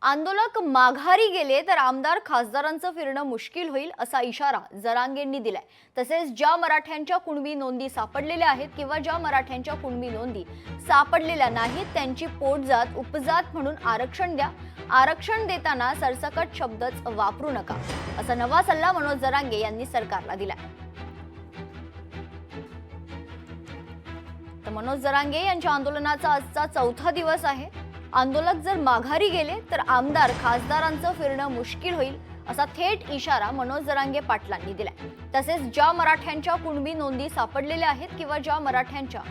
आंदोलक माघारी गेले तर आमदार खासदारांचं फिरणं मुश्किल होईल असा इशारा जरांगेंनी दिलाय। तसेच ज्या मराठ्यांच्या कुणबी नोंदी सापडलेल्या आहेत किंवा ज्या मराठ्यांच्या कुणबी नोंदी सापडलेल्या नाहीत त्यांची पोटजात उपजात म्हणून आरक्षण द्या, आरक्षण देताना सरसकट शब्दच वापरू नका असा नवा सल्ला मनोज जरांगे यांनी सरकारला दिलाय। तर मनोज जरांगे यांच्या आंदोलनाचा आजचा चौथा दिवस आहे। आंदोलक जर माघारी गेले तर आमदार खासदारांचं फिरणं मुश्किल होईल असा थेट इशारा मनोज जरांगे पाटलांनी दिलाय। तसेच ज्या मराठ्यांच्या कुणबी नोंदी सापडलेल्या आहेत किंवा ज्या मराठ्यांच्या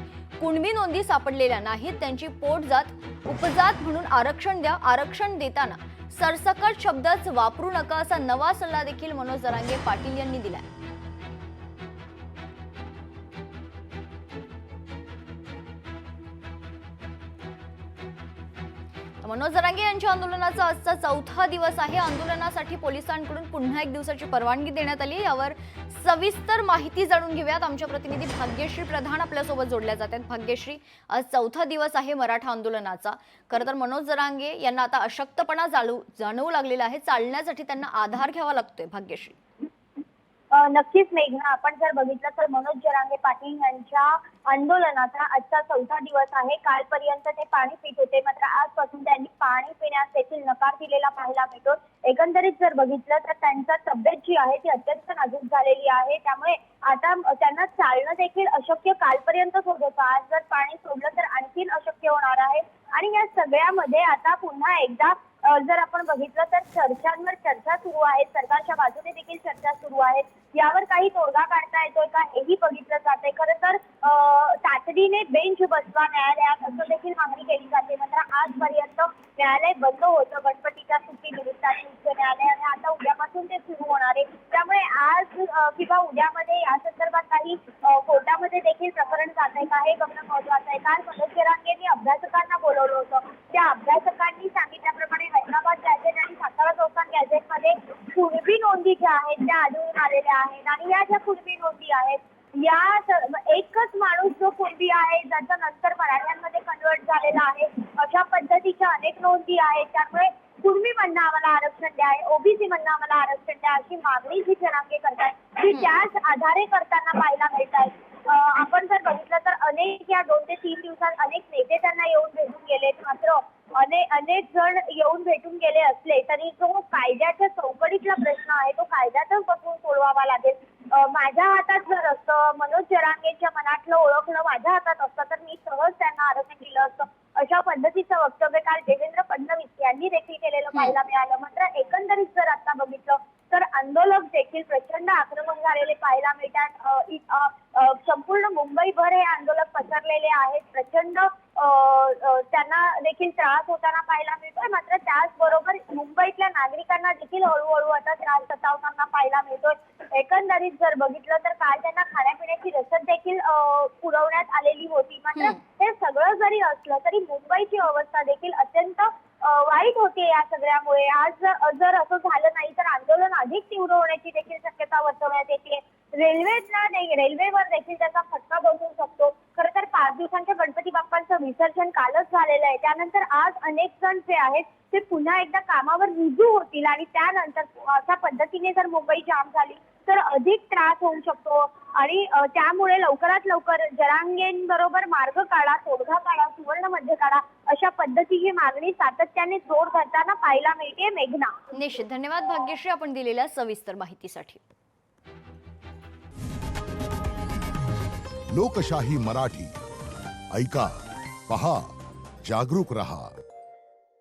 कुणबी नोंदी सापडलेल्या नाहीत त्यांची पोटजात उपजात म्हणून आरक्षण द्या, आरक्षण देताना सरसकट शब्दच वापरू नका असा नवा सल्ला देखील मनोज जरांगे पाटील यांनी दिलाय। मनोज जरांगे यांच्या आंदोलनाचा आजचा चौथा दिवस आहे। आंदोलनासाठी पोलिसांकडून पुन्हा एक दिवसाची परवानगी देण्यात आली। यावर सविस्तर माहिती जाणून घेऊयात। आमच्या प्रतिनिधी भाग्यश्री प्रधान आपल्या सोबत जोडल्या जातात। भाग्यश्री, आज चौथा दिवस आहे मराठा आंदोलनाचा। खरं तर मनोज जरांगे यांना आता अशक्तपणा जाणवू लागलेला आहे, चालण्यासाठी त्यांना आधार घ्यावा लागतोय। भाग्यश्री, नक्कीच मेघना, आपण जर बघितलं तर मनोज जरांगे पाटील यांच्या आंदोलनाचा आजचा चौथा दिवस आहे। कालपर्यंत ते पाणी पित होते, मात्र आजपासून त्यांनी पाणी पिण्यास देखील नकार दिलेला पाहायला मिळतो। एकंदरीत जर बघितलं तर त्यांची तब्येत जी आहे ती अत्यंत नाजूक झालेली आहे, त्यामुळे आता त्यांना चालणं देखील अशक्य कालपर्यंतच होत होतं। आज जर पाणी सोडलं तर आणखीन अशक्य होणार आहे। आणि या सगळ्यामध्ये आता पुन्हा एकदा जर आपण बघितलं तर चर्चांवर चर्चा सुरू आहे, सरकारच्या बाजूने देखील चर्चा सुरू आहेत। यावर काही तोडगा काढता येतोय का हेही बघितलं जाते। खरं तर तातडीने बेंच बसवा न्यायालयात असं देखील मागणी केली जाते, मात्र आजपर्यंत न्यायालय बंद होतं गणपतीच्या सुट्टी निमित्ताने उच्च न्यायालयाने। आता उद्यापासून ते सुरू होणार आहे, त्यामुळे आज किंवा उद्यामध्ये या संदर्भात काही कोर्टामध्ये देखील प्रकरण जात आहे का हे बघणं महत्वाचं आहे। काल मनोज जरांगेंनी अभ्यासकांना बोलवलं होतं, त्या अभ्यासकांनी सांगितल्याप्रमाणे हैदराबाद गॅझेट आणि सातारा संस्थान गॅझेटमध्ये कुणबी नोंदी ज्या आहेत त्या आढळून आलेल्या आहेत। आणि या ज्या कुणबी नोंदी आहेत या एकच माणूस जो कुणबी आहे ज्याचा नंतर मराठ्यांमध्ये कन्वर्ट झालेला आहे, अशा पद्धतीच्या अनेक नोंदी आहेत। त्यामुळे कुणबी म्हणणं आम्हाला आरक्षण द्या, ओबीसी म्हणणं आम्हाला आरक्षण द्या अशी मागणी जी जरांगे करतायत ती त्याच आधारे करताना पाहायला मिळत आहे। आपण जर बघितलं तर अनेक या 2 ते 3 दिवसात अनेक नेते त्यांना येऊन भेटून गेलेत, मात्र अनेक जण येऊन भेटून गेले असले तरी जो कायद्याच्या चौकटीतला प्रश्न आहे तो कायद्यातच बसून सोडवावा लागेल। माझ्या हातात जर असतं, मनोज जरांगेंच्या मनातलं ओळखलं माझ्या हातात असतं तर मी सहज त्यांना आरक्षण दिलं असतं, अशा पद्धतीचं वक्तव्य काल देवेंद्र फडणवीस यांनी देखील केलेलं पाहायला मिळालं। मात्र एकंदरीत जर आता बघितलं तर आंदोलक देखील प्रचंड आक्रमक झालेले पाहायला मिळतात। संपूर्ण मुंबईभर हे आंदोलक पसरलेले आहेत, प्रचंड त्यांना देखील त्रास होताना पाहायला मिळतोय। मात्र त्याचबरोबर मुंबईतल्या नागरिकांना देखील हळूहळू आता त्रास सतावताना पाहायला मिळतोय। एकंदरीत जर बघितलं तर काल त्यांना खाण्यापिण्याची रसद देखील पुरवण्यात आलेली होती। मात्र हे सगळं जरी असलं तरी मुंबईची अवस्था देखील अत्यंत वाईट होते या सगळ्यामुळे। आज जर असं झालं नाही तर आंदोलन अधिक तीव्र होण्याची देखील शक्यता वर्तवण्यात येते। रेल्वेवर देखील त्याचा फटका बसू शकतो। खरं तर 5 दिवसांच्या गणपती बाप्पांचं विसर्जन कालच झालेलं आहे, त्यानंतर आज अनेक जण जे आहेत ते पुन्हा एकदा कामावर रुजू होतील आणि त्यानंतर अशा पद्धतीने जर मुंबई जाम झाली तर अधिक त्रास होऊ शकतो। आणि त्यामुळे लवकरात लवकर जरांगेंबरोबर मार्ग काढा, तोडगा काढा, सुवर्ण मध्य काढा अशा पद्धतीची मागणी सातत्याने जोर धरताना पाहायला मिळते। मेघना, निश्चित धन्यवाद भाग्यश्री आपण दिलेल्या सविस्तर माहितीसाठी। लोकशाही मराठी ऐका, पहा, जागरूक रहा।